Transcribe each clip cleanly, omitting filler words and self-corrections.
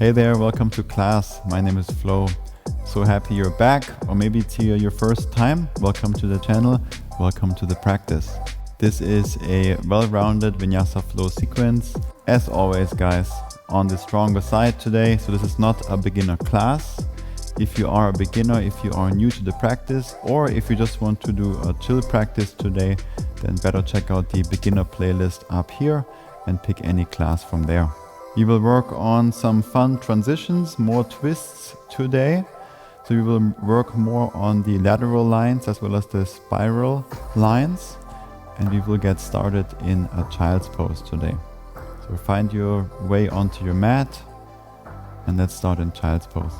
Hey there, welcome to class. My name is Flo. So happy you're back, or maybe it's your first time. Welcome to the channel, welcome to the practice. This is a well-rounded Vinyasa flow sequence. As always, guys, on the stronger side today, so this is not a beginner class. If you are a beginner, if you are new to the practice, or if you just want to do a chill practice today, then better check out the beginner playlist up here and pick any class from there. We will work on some fun transitions, more twists today. So we will work more on the lateral lines as well as the spiral lines. And we will get started in a child's pose today. So find your way onto your mat and let's start in child's pose.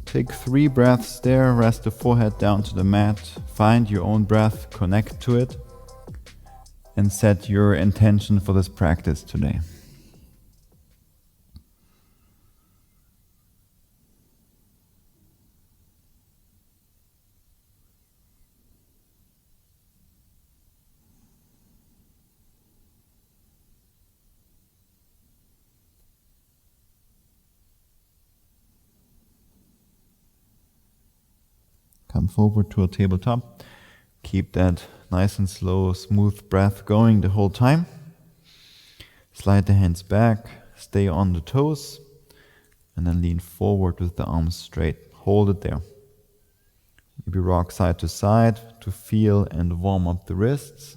Take 3 breaths there, rest the forehead down to the mat, find your own breath, connect to it, and set your intention for this practice today. Come forward to a tabletop. Keep that nice and slow, smooth breath going the whole time. Slide the hands back, stay on the toes, and then lean forward with the arms straight. Hold it there. Maybe rock side to side to feel and warm up the wrists.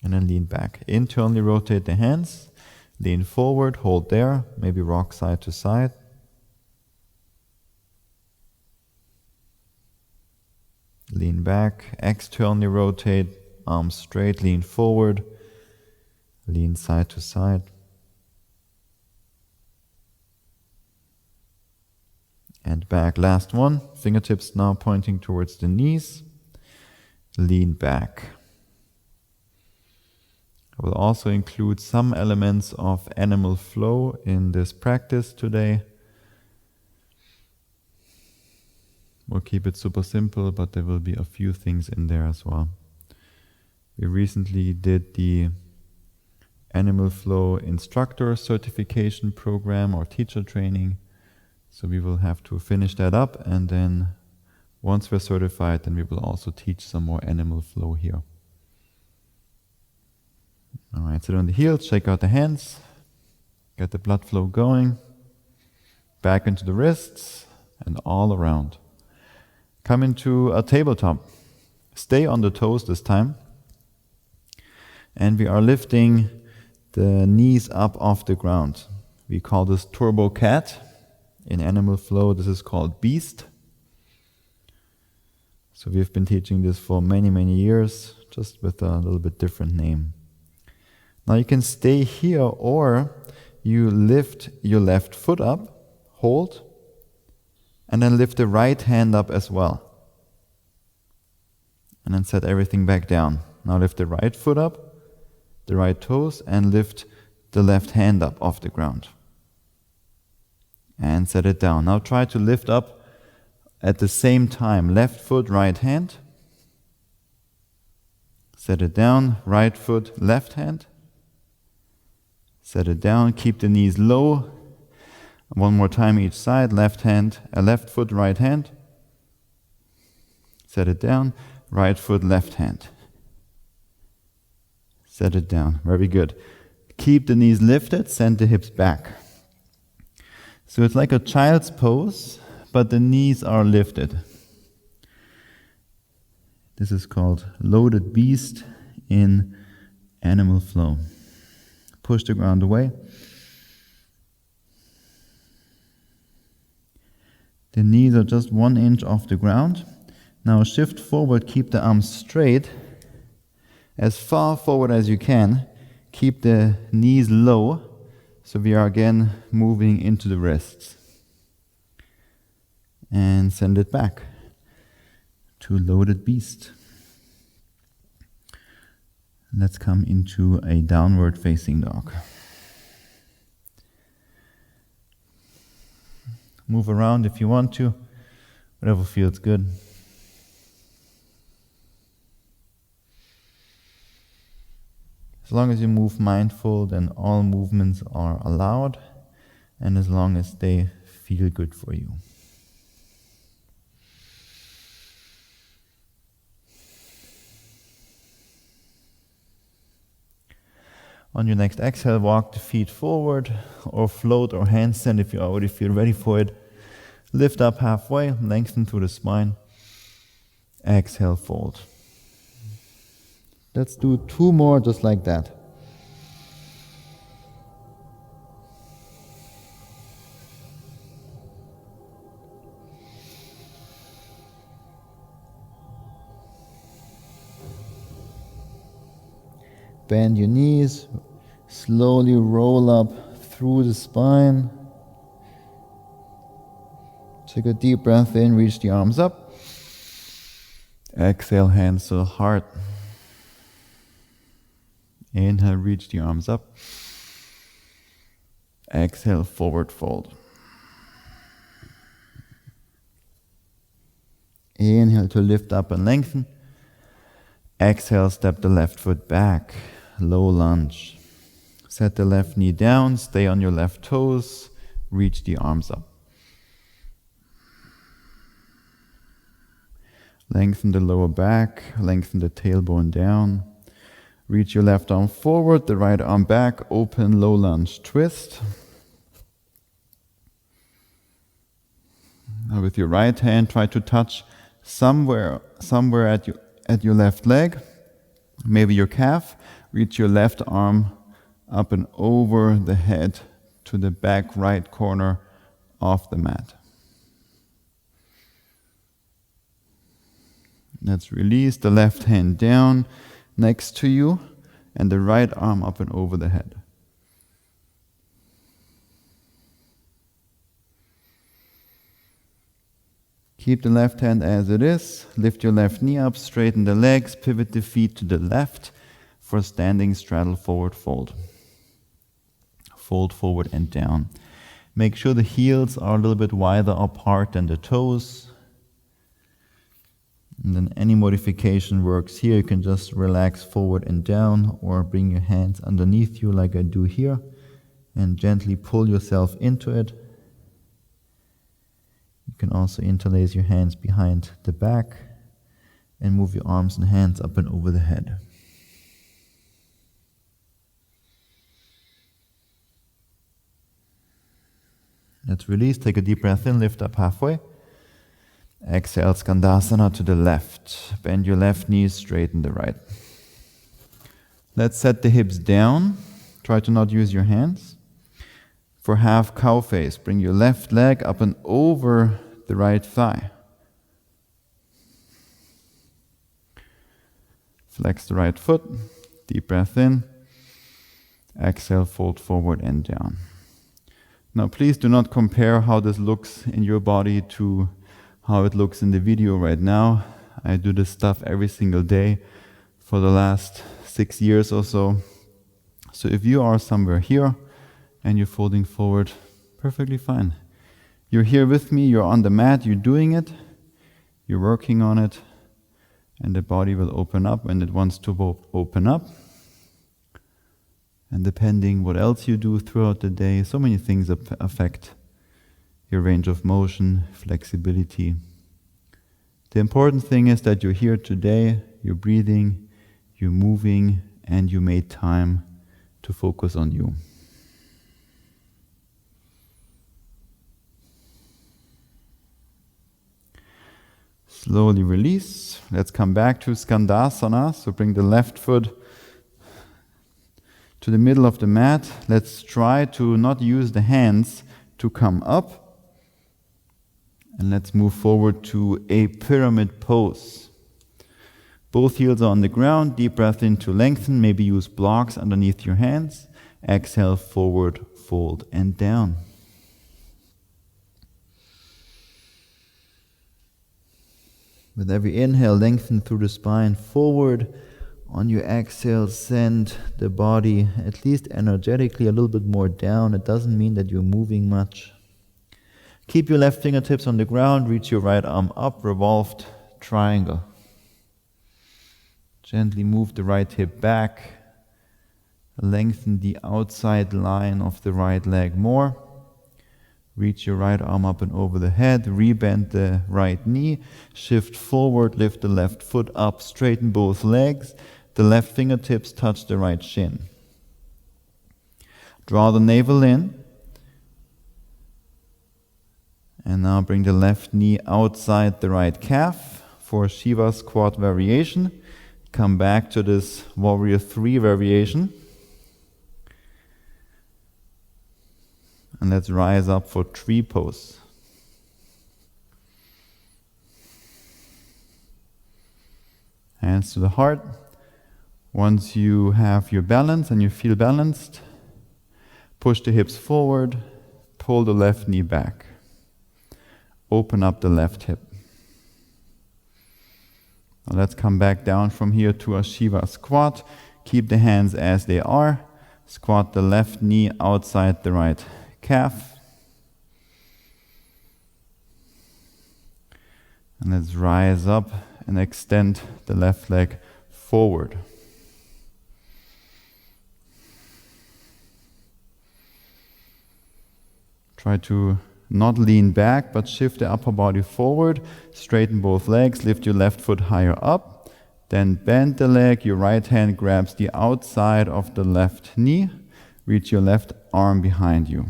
And then lean back. Internally rotate the hands, lean forward, hold there, maybe rock side to side. Lean back, externally rotate, arms straight, lean forward, lean side to side. And back, last one, fingertips now pointing towards the knees, lean back. I will also include some elements of animal flow in this practice today. We'll keep it super simple, but there will be a few things in there as well. We recently did the Animal Flow Instructor Certification Program or teacher training. So we will have to finish that up, and then once we're certified, then we will also teach some more animal flow here. Alright, sit on the heels, shake out the hands, get the blood flow going, back into the wrists, and all around. Come into a tabletop. Stay on the toes this time. And we are lifting the knees up off the ground. We call this Turbo Cat. In animal flow, this is called Beast. So we've been teaching this for many, many years, just with a little bit different name. Now you can stay here, or you lift your left foot up, hold, and then lift the right hand up as well. And then set everything back down. Now lift the right foot up, the right toes, and lift the left hand up off the ground. And set it down. Now try to lift up at the same time. Left foot, right hand. Set it down. Right foot, left hand. Set it down. Keep the knees low. One more time each side, left hand, left foot, right hand. Set it down, right foot, left hand. Set it down, very good. Keep the knees lifted, send the hips back. So it's like a child's pose, but the knees are lifted. This is called Loaded Beast in Animal Flow. Push the ground away. The knees are just 1 inch off the ground. Now shift forward, keep the arms straight, as far forward as you can. Keep the knees low, so we are again moving into the wrists. And send it back to Loaded Beast. Let's come into a downward facing dog. Move around if you want to, whatever feels good. As long as you move mindful, then all movements are allowed, and as long as they feel good for you. On your next exhale, walk the feet forward, or float or handstand if you already feel ready for it. Lift up halfway, lengthen through the spine. Exhale, fold. Let's do 2 more just like that. Bend your knees, slowly roll up through the spine. Take a deep breath in, reach the arms up. Exhale, hands to the heart. Inhale, reach the arms up. Exhale, forward fold. Inhale to lift up and lengthen. Exhale, step the left foot back. Low lunge. Set the left knee down, stay on your left toes, reach the arms up. Lengthen the lower back, lengthen the tailbone down. Reach your left arm forward, the right arm back, open, low lunge, twist. Now with your right hand, try to touch somewhere at your left leg, maybe your calf. Reach your left arm up and over the head to the back right corner of the mat. Let's release the left hand down next to you and the right arm up and over the head. Keep the left hand as it is. Lift your left knee up, straighten the legs, pivot the feet to the left for standing straddle forward fold. Fold forward and down. Make sure the heels are a little bit wider apart than the toes. And then any modification works here. You can just relax forward and down or bring your hands underneath you like I do here and gently pull yourself into it. You can also interlace your hands behind the back and move your arms and hands up and over the head. Let's release, take a deep breath in, lift up halfway. Exhale, Skandasana to the left. Bend your left knee, straighten the right. Let's set the hips down. Try to not use your hands. For half cow face, bring your left leg up and over the right thigh. Flex the right foot. Deep breath in. Exhale, fold forward and down. Now please do not compare how this looks in your body to how it looks in the video right now. I do this stuff every single day for the last 6 years or so. So if you are somewhere here and you're folding forward, perfectly fine. You're here with me, you're on the mat, you're doing it, you're working on it, and the body will open up when it wants to open up. And depending what else you do throughout the day, so many things affect your range of motion, flexibility. The important thing is that you're here today, you're breathing, you're moving, and you made time to focus on you. Slowly release. Let's come back to Skandasana. So bring the left foot to the middle of the mat. Let's try to not use the hands to come up. And let's move forward to a pyramid pose. Both heels are on the ground. Deep breath in to lengthen. Maybe use blocks underneath your hands. Exhale, forward, fold, and down. With every inhale, lengthen through the spine forward. On your exhale, send the body, at least energetically, a little bit more down. It doesn't mean that you're moving much. Keep your left fingertips on the ground, reach your right arm up, revolved triangle. Gently move the right hip back, Lengthen the outside line of the right leg more. Reach your right arm up and over the head. Rebend the right knee. Shift forward. Lift the left foot up. Straighten both legs. The left fingertips touch the right shin. Draw the navel in. And now bring the left knee outside the right calf for Shiva squat variation. Come back to this warrior 3 variation. And let's rise up for tree pose. Hands to the heart. Once you have your balance and you feel balanced, push the hips forward, pull the left knee back. Open up the left hip. Now let's come back down from here to a Shiva squat. Keep the hands as they are. Squat the left knee outside the right calf. And let's rise up and extend the left leg forward. Try to not lean back, but shift the upper body forward. Straighten both legs. Lift your left foot higher up. Then bend the leg. Your right hand grabs the outside of the left knee. Reach your left arm behind you.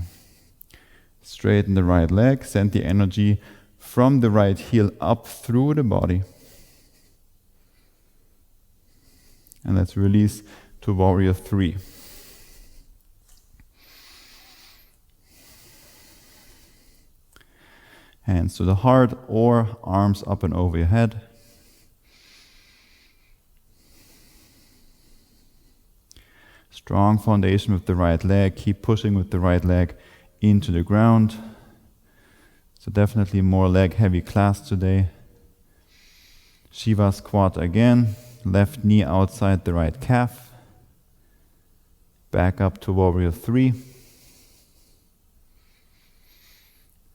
Straighten the right leg. Send the energy from the right heel up through the body. And let's release to warrior 3. Hands to the heart or arms up and over your head. Strong foundation with the right leg. Keep pushing with the right leg into the ground. So definitely more leg heavy class today. Shiva squat again. Left knee outside the right calf. Back up to warrior 3.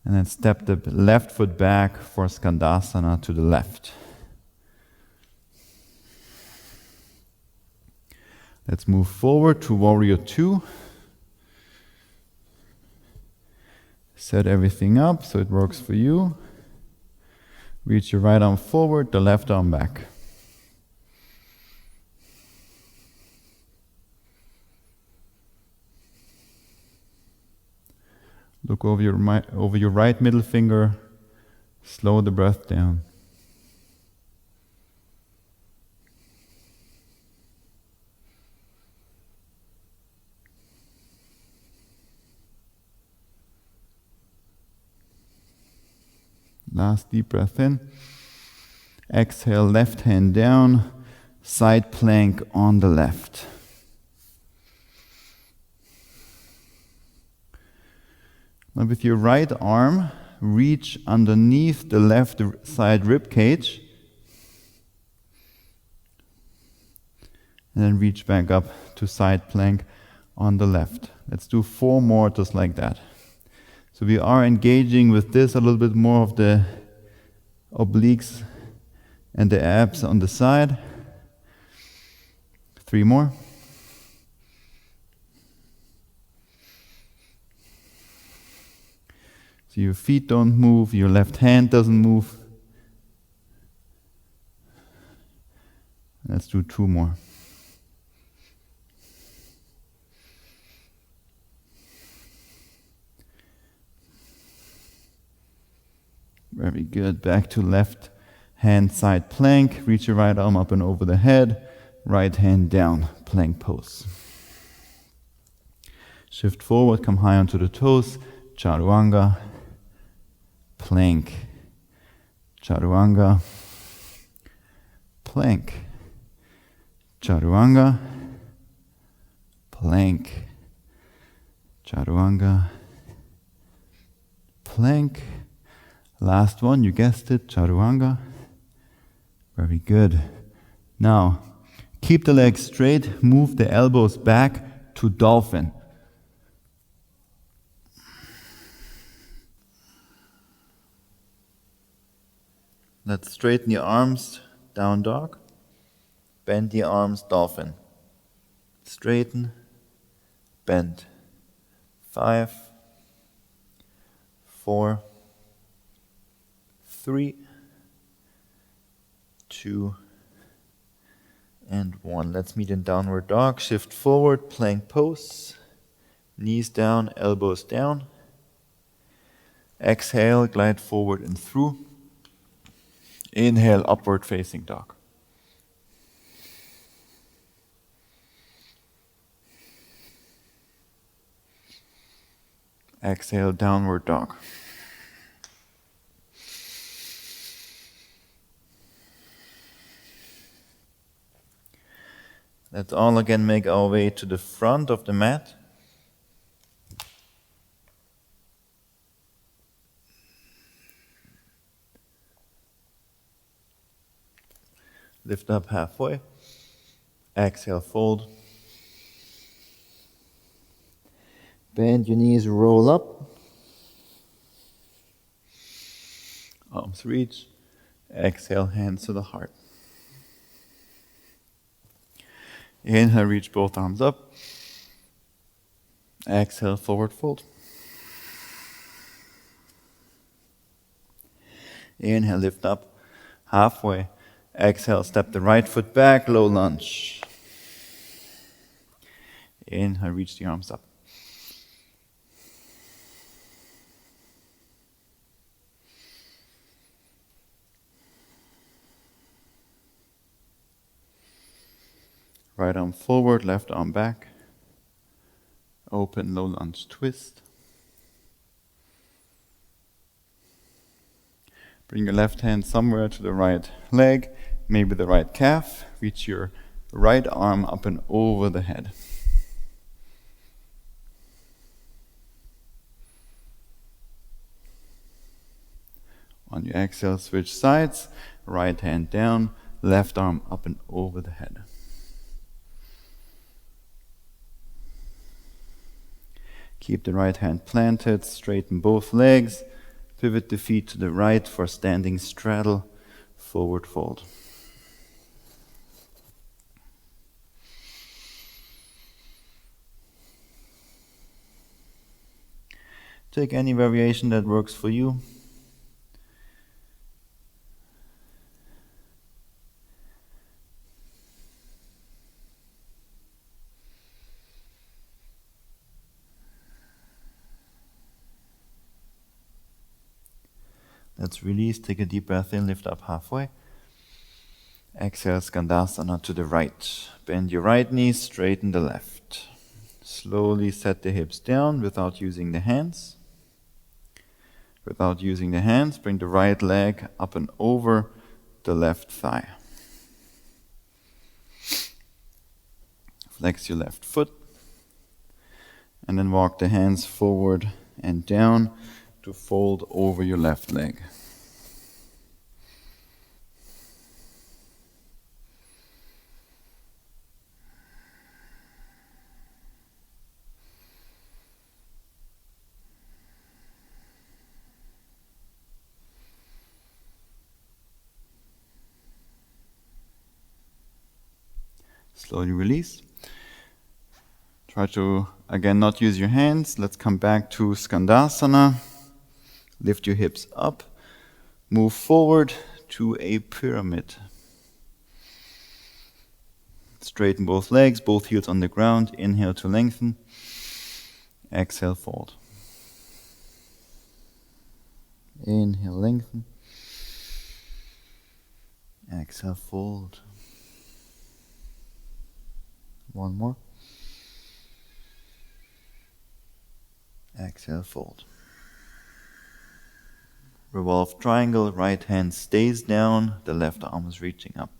And then step the left foot back for Skandasana to the left. Let's move forward to warrior 2. Set everything up so it works for you. Reach your right arm forward, the left arm back. Look over your right middle finger. Slow the breath down. Last deep breath in. Exhale, left hand down, side plank on the left. Now with your right arm, reach underneath the left side rib cage. And then reach back up to side plank on the left. Let's do 4 more just like that. So we are engaging with this a little bit more of the obliques and the abs on the side. 3 more. So your feet don't move, your left hand doesn't move. Let's do 2 more. Very good. Back to left hand side plank. Reach your right arm up and over the head. Right hand down, plank pose. Shift forward, come high onto the toes. Chaturanga. Plank. Chaturanga. Plank. Chaturanga. Plank. Chaturanga. Plank. Last one, you guessed it, Chaturanga. Very good. Now, keep the legs straight, move the elbows back to dolphin. Let's straighten your arms, down dog. Bend the arms, dolphin. Straighten, bend. 5, 4, 3, 2, and 1. Let's meet in downward dog. Shift forward, plank pose. Knees down, elbows down. Exhale, glide forward and through. Inhale, upward facing dog. Exhale, downward dog. Let's all again make our way to the front of the mat. Lift up halfway. Exhale, fold. Bend your knees, roll up. Arms reach. Exhale, hands to the heart. Inhale, reach both arms up. Exhale, forward fold. Inhale, lift up halfway. Exhale, step the right foot back, low lunge. Inhale, reach the arms up. Right arm forward, left arm back. Open, low lunge, twist. Bring your left hand somewhere to the right leg, maybe the right calf. Reach your right arm up and over the head. On your exhale, switch sides. Right hand down, left arm up and over the head. Keep the right hand planted, straighten both legs, pivot the feet to the right for standing straddle, forward fold. Take any variation that works for you. Let's release, take a deep breath in, lift up halfway. Exhale, Skandasana to the right. Bend your right knee, straighten the left. Slowly set the hips down without using the hands. Without using the hands, bring the right leg up and over the left thigh. Flex your left foot. And then walk the hands forward and down to fold over your left leg. Slowly release. Try to, again, not use your hands. Let's come back to Skandasana. Lift your hips up. Move forward to a pyramid. Straighten both legs, both heels on the ground. Inhale to lengthen. Exhale, fold. Inhale, lengthen. Exhale, fold. One more. Exhale, fold. Revolve triangle, right hand stays down, the left arm is reaching up.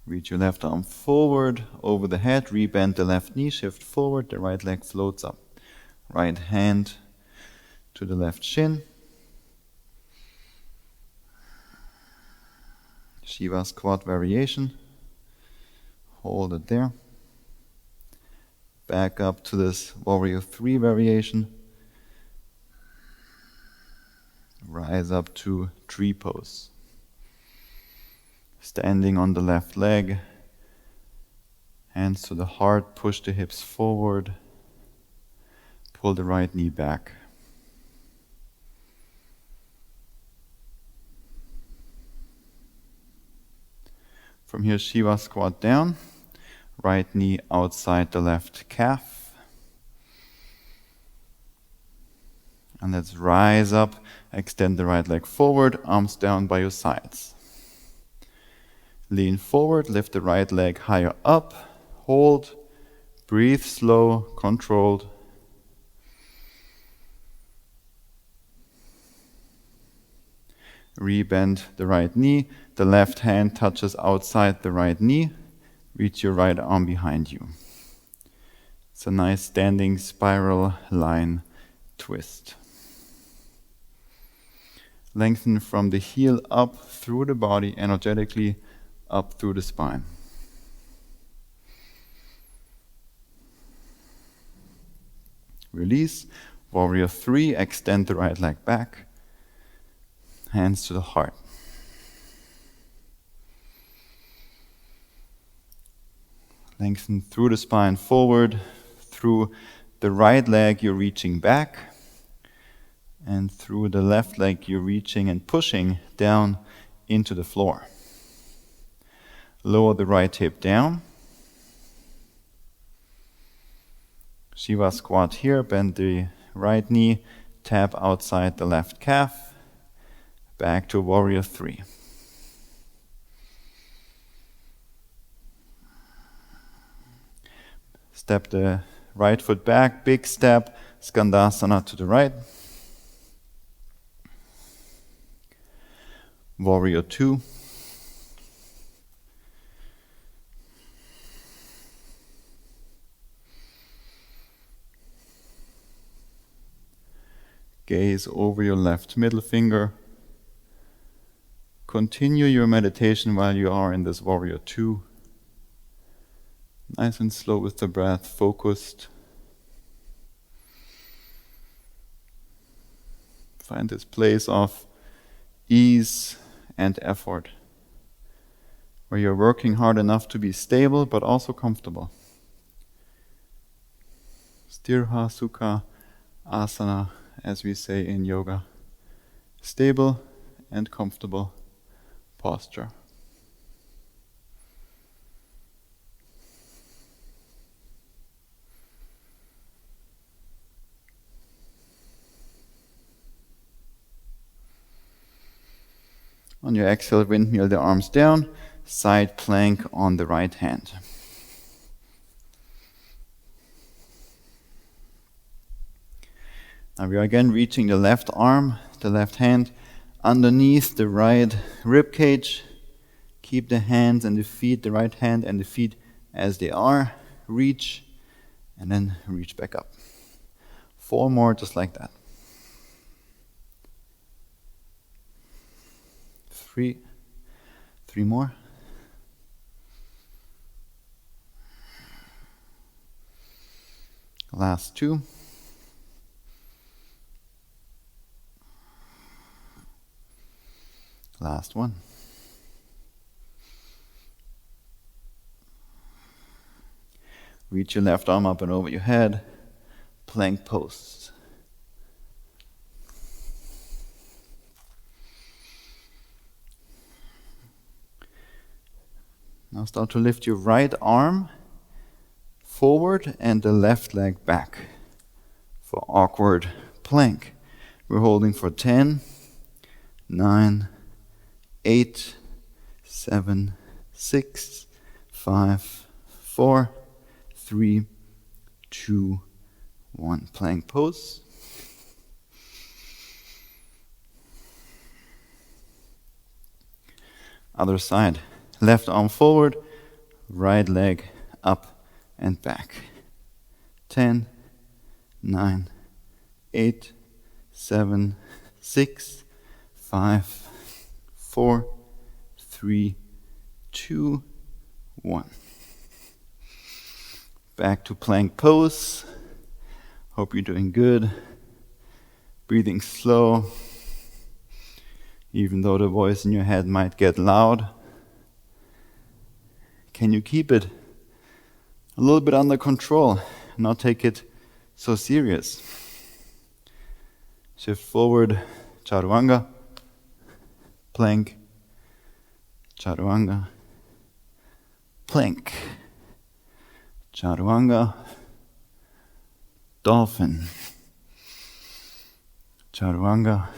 Reach your left arm forward, over the head, rebend the left knee, shift forward, the right leg floats up. Right hand to the left shin. Shiva squat variation. Hold it there. Back up to this Warrior 3 variation. Rise up to tree pose. Standing on the left leg, hands to the heart, push the hips forward, pull the right knee back. From here, Shiva squat down, right knee outside the left calf. And let's rise up, extend the right leg forward, arms down by your sides. Lean forward, lift the right leg higher up, hold, breathe slow, controlled. Rebend the right knee, the left hand touches outside the right knee, reach your right arm behind you. It's a nice standing spiral line twist. Lengthen from the heel up through the body, energetically up through the spine. Release. Warrior 3, extend the right leg back. Hands to the heart. Lengthen through the spine forward. Through the right leg, you're reaching back. And through the left leg, you're reaching and pushing down into the floor. Lower the right hip down. Shiva squat here, bend the right knee, tap outside the left calf. Back to Warrior 3. Step the right foot back, big step, Skandasana to the right. Warrior 2. Gaze over your left middle finger. Continue your meditation while you are in this Warrior 2. Nice and slow with the breath, focused. Find this place of ease and effort, where you're working hard enough to be stable but also comfortable. Sthira Sukha Asana, as we say in yoga. Stable and comfortable posture. On your exhale, windmill the arms down, side plank on the right hand. Now we are again reaching the left arm, the left hand underneath the right rib cage. Keep the hands and the feet, the right hand and the feet as they are. Reach and then reach back up. 4 more just like that. 3 more. Last 2. Last 1. Reach your left arm up and over your head. Plank pose. Now start to lift your right arm forward and the left leg back for awkward plank. We're holding for 10, 9, 8, 7, 6, 5, 4, 3, 2, 1. Plank pose. Other side. Left arm forward, right leg up and back. 10, 9, 8, 7, 6, 5, 4, 3, 2, 1. Back to plank pose. Hope you're doing good. Breathing slow. even though the voice in your head might get loud. Can you keep it a little bit under control, not take it so serious? Shift forward, chaturanga, plank, chaturanga, plank, chaturanga, dolphin, chaturanga,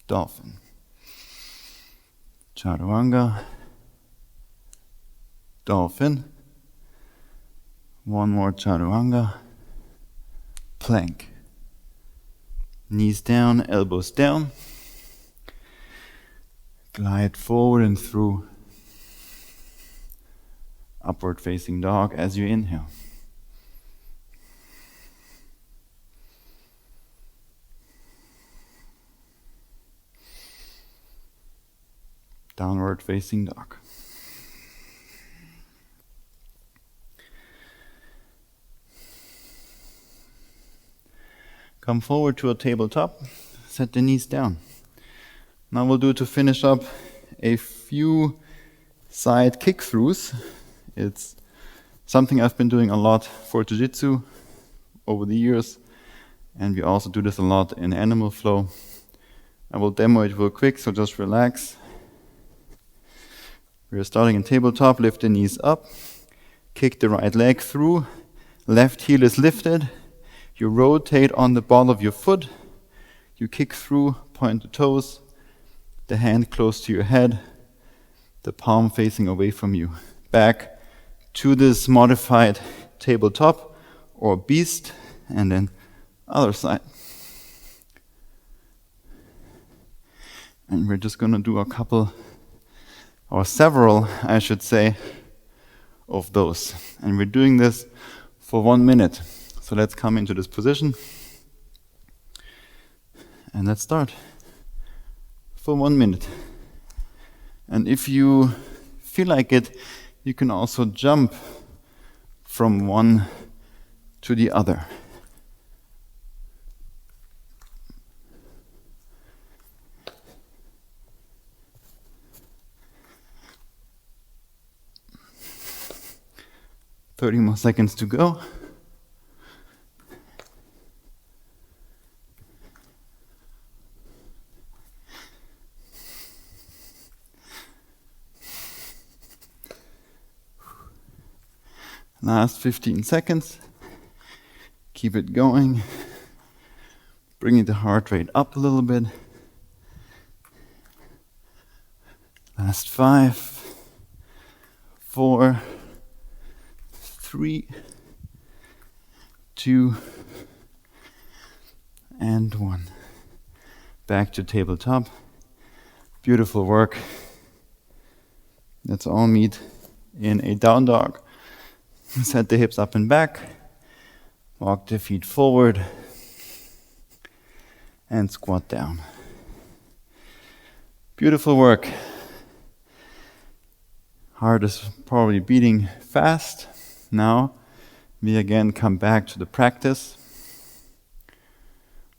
dolphin, chaturanga, dolphin. One more chaturanga, plank. Knees down, elbows down. Glide forward and through upward facing dog as you inhale. Downward facing dog. Come forward to a tabletop, set the knees down. Now we'll do, to finish up, a few side kick-throughs. It's something I've been doing a lot for Jiu-Jitsu over the years, and we also do this a lot in Animal Flow. I will demo it real quick, so just relax. We're starting in tabletop, lift the knees up, kick the right leg through, left heel is lifted. You rotate on the ball of your foot, you kick through, point the toes, the hand close to your head, the palm facing away from you. Back to this modified tabletop or beast, and then other side. And we're just gonna do a couple, or several, I should say, of those. And we're doing this for 1 minute. So let's come into this position and let's start for 1 minute. And if you feel like it, you can also jump from one to the other. "30 more seconds to go." Last 15 seconds. Keep it going. Bringing the heart rate up a little bit. Last 5, 4, 3, 2, and 1. Back to tabletop. Beautiful work. Let's all meet in a down dog. Set the hips up and back, walk the feet forward, and squat down. Beautiful work. Heart is probably beating fast. Now we again come back to the practice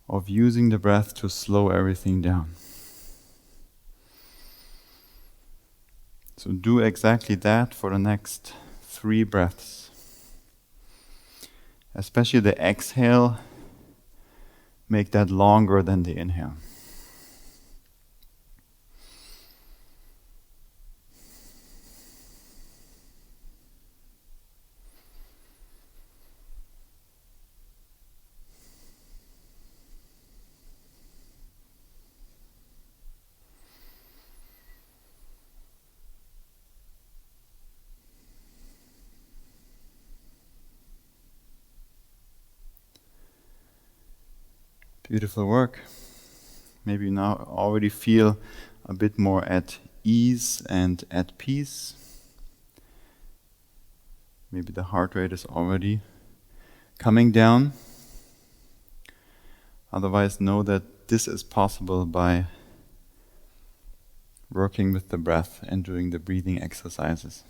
of using the breath to slow everything down. So do exactly that for the next 3 breaths. Especially the exhale, make that longer than the inhale. Beautiful work. Maybe you now already feel a bit more at ease and at peace. Maybe the heart rate is already coming down. Otherwise, know that this is possible by working with the breath and doing the breathing exercises.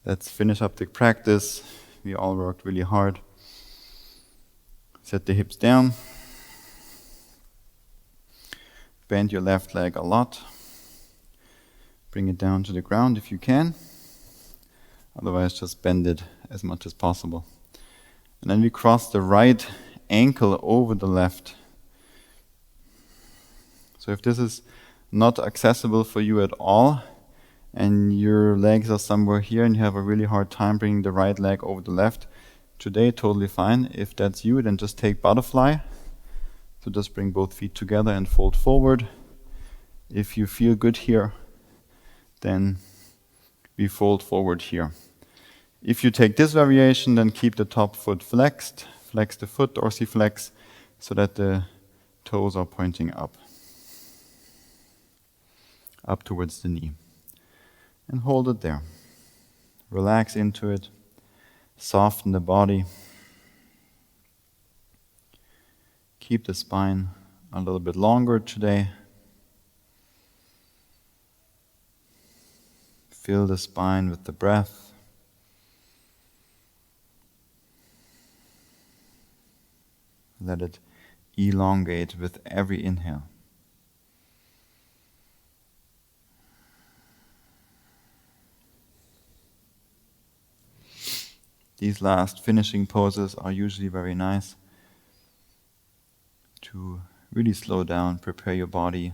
Let's finish up the practice We all worked really hard. Set the hips down. Bend your left leg a lot. Bring it down to the ground if you can. Otherwise, just bend it as much as possible. And then we cross the right ankle over the left. So if this is not accessible for you at all, and your legs are somewhere here and you have a really hard time bringing the right leg over the left, today totally fine. If that's you, then just take butterfly. So just bring both feet together and fold forward. If you feel good here, then we fold forward here. If you take this variation, then keep the top foot flexed. Flex the foot, dorsiflex, so that the toes are pointing up towards the knee. And hold it there. Relax into it. Soften the body. Keep the spine a little bit longer today. Fill the spine with the breath. Let it elongate with every inhale. These last finishing poses are usually very nice to really slow down, prepare your body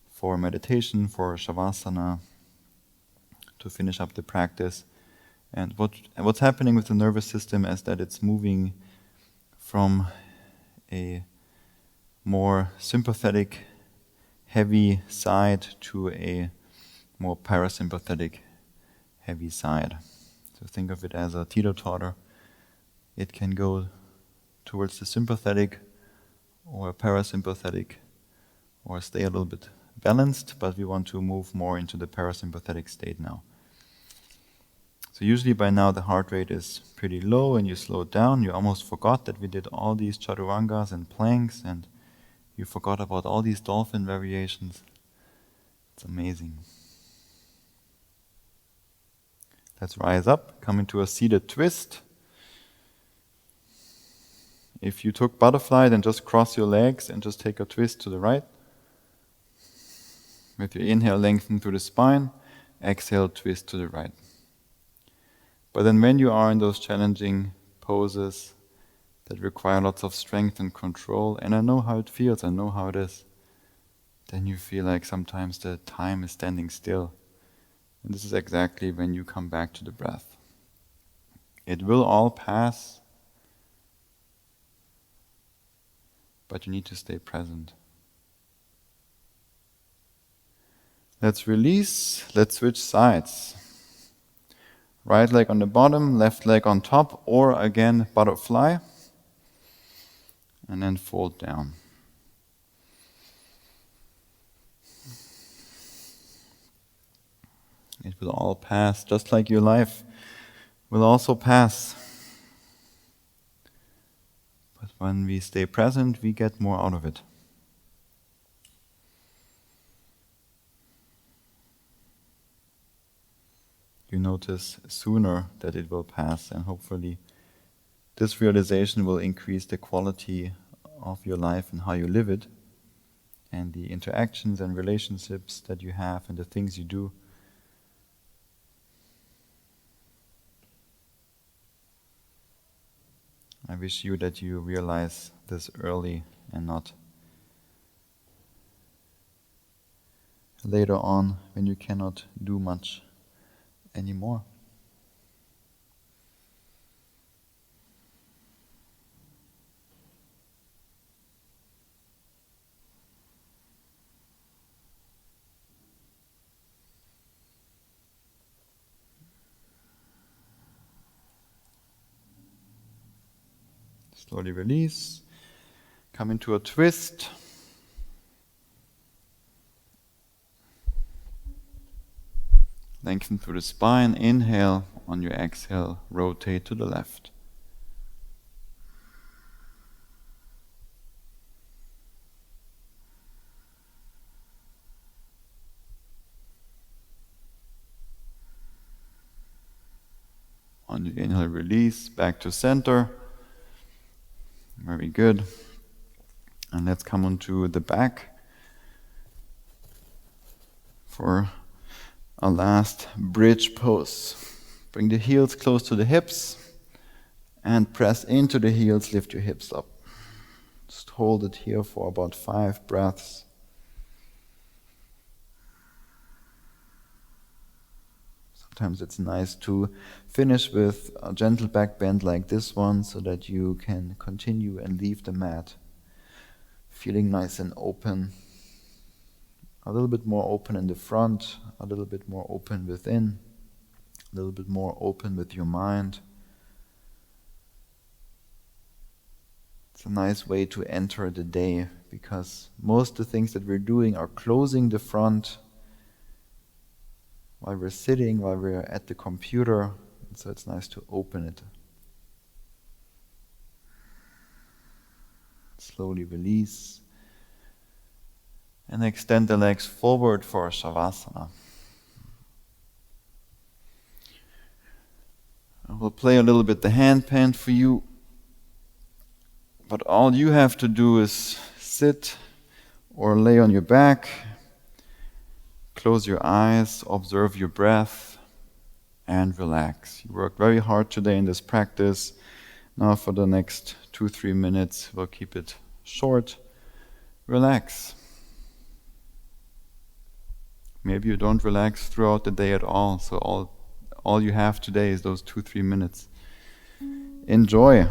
for meditation, for Shavasana, to finish up the practice. And what's happening with the nervous system is that it's moving from a more sympathetic, heavy side to a more parasympathetic, heavy side. So think of it as a teeter-totter. It can go towards the sympathetic or parasympathetic or stay a little bit balanced, but we want to move more into the parasympathetic state now. So usually by now the heart rate is pretty low and you slow it down. You almost forgot that we did all these chaturangas and planks, and you forgot about all these dolphin variations. It's amazing. Let's rise up, come into a seated twist. If you took butterfly, then just cross your legs and just take a twist to the right. With your inhale, lengthen through the spine. Exhale, twist to the right. But then when you are in those challenging poses that require lots of strength and control, and I know how it feels, I know how it is, then you feel like sometimes the time is standing still. And this is exactly when you come back to the breath. It will all pass, but you need to stay present. Let's release, let's switch sides. Right leg on the bottom, left leg on top, or again, butterfly. And then fold down. It will all pass, just like your life will also pass. But when we stay present, we get more out of it. You notice sooner that it will pass, and hopefully this realization will increase the quality of your life and how you live it, and the interactions and relationships that you have and the things you do. I wish you that you realize this early and not later on when you cannot do much anymore. Slowly release. Come into a twist. Lengthen through the spine. Inhale. On your exhale, rotate to the left. On your inhale, release. release back to center. Very good. And let's come onto the back for our last bridge pose. Bring the heels close to the hips and press into the heels, lift your hips up. Just hold it here for about 5 breaths. Sometimes it's nice to finish with a gentle back bend like this one so that you can continue and leave the mat feeling nice and open. A little bit more open in the front, a little bit more open within, a little bit more open with your mind. It's a nice way to enter the day because most of the things that we're doing are closing the front while we're sitting, while we're at the computer. So it's nice to open it. Slowly release. And extend the legs forward for Shavasana. I will play a little bit the handpan for you. But all you have to do is sit or lay on your back. Close your eyes, observe your breath, and relax. You worked very hard today in this practice. Now for the next 2-3 minutes, we'll keep it short. Relax. Maybe you don't relax throughout the day at all, so all you have today is those 2-3 minutes. Enjoy.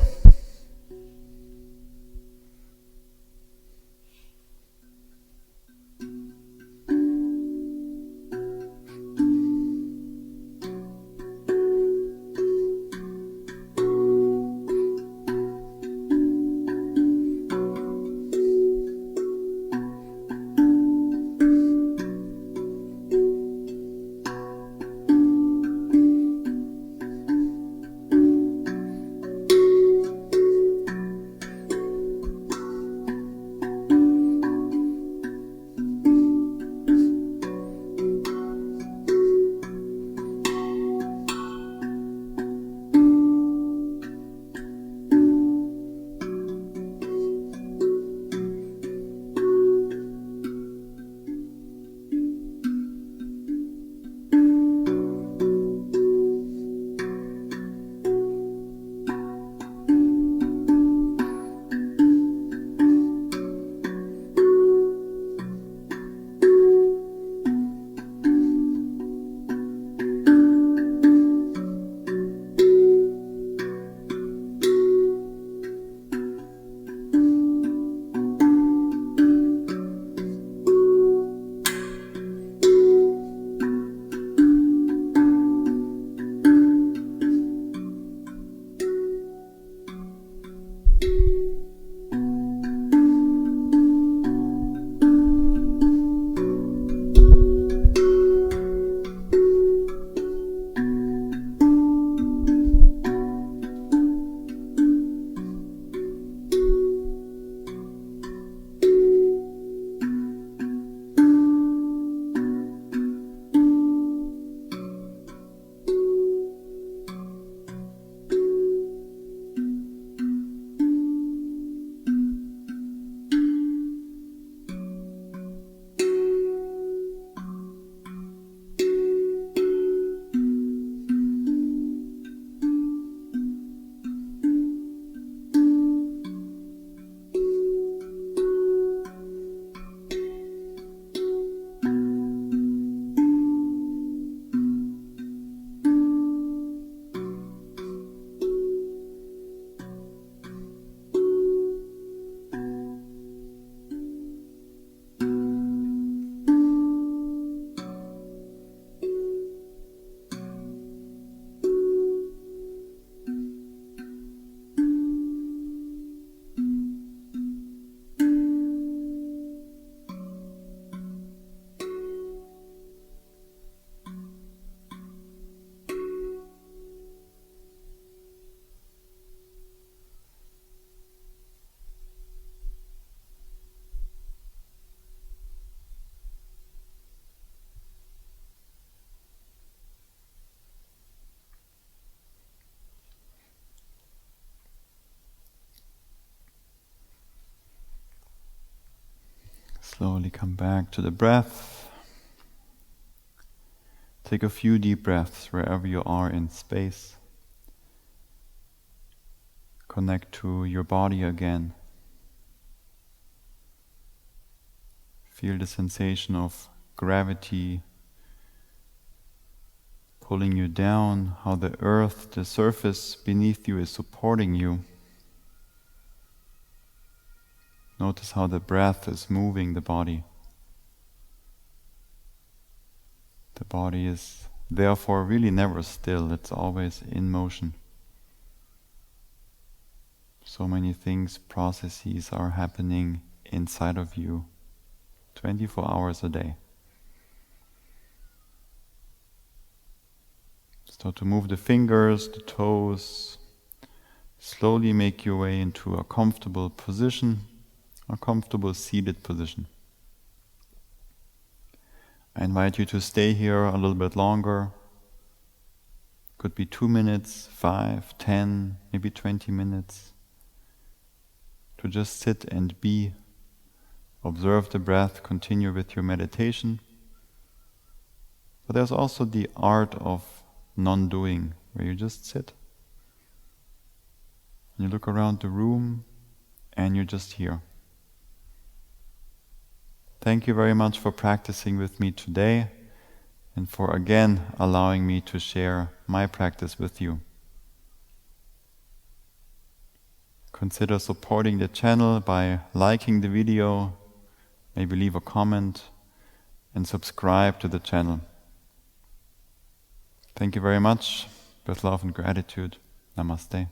Slowly come back to the breath. Take a few deep breaths wherever you are in space. Connect to your body again. Feel the sensation of gravity pulling you down, how the earth, the surface beneath you is supporting you. Notice how the breath is moving the body. The body is therefore really never still, it's always in motion. So many things, processes are happening inside of you 24 hours a day. Start to move the fingers, the toes. Slowly make your way into a comfortable position, a comfortable seated position. I invite you to stay here a little bit longer. Could be 2 minutes, 5, 10, maybe 20 minutes. To just sit and be. Observe the breath, continue with your meditation. But there's also the art of non-doing, where you just sit. You look around the room and you're just here. Thank you very much for practicing with me today and for again allowing me to share my practice with you. Consider supporting the channel by liking the video, maybe leave a comment and subscribe to the channel. Thank you very much. With love and gratitude. Namaste.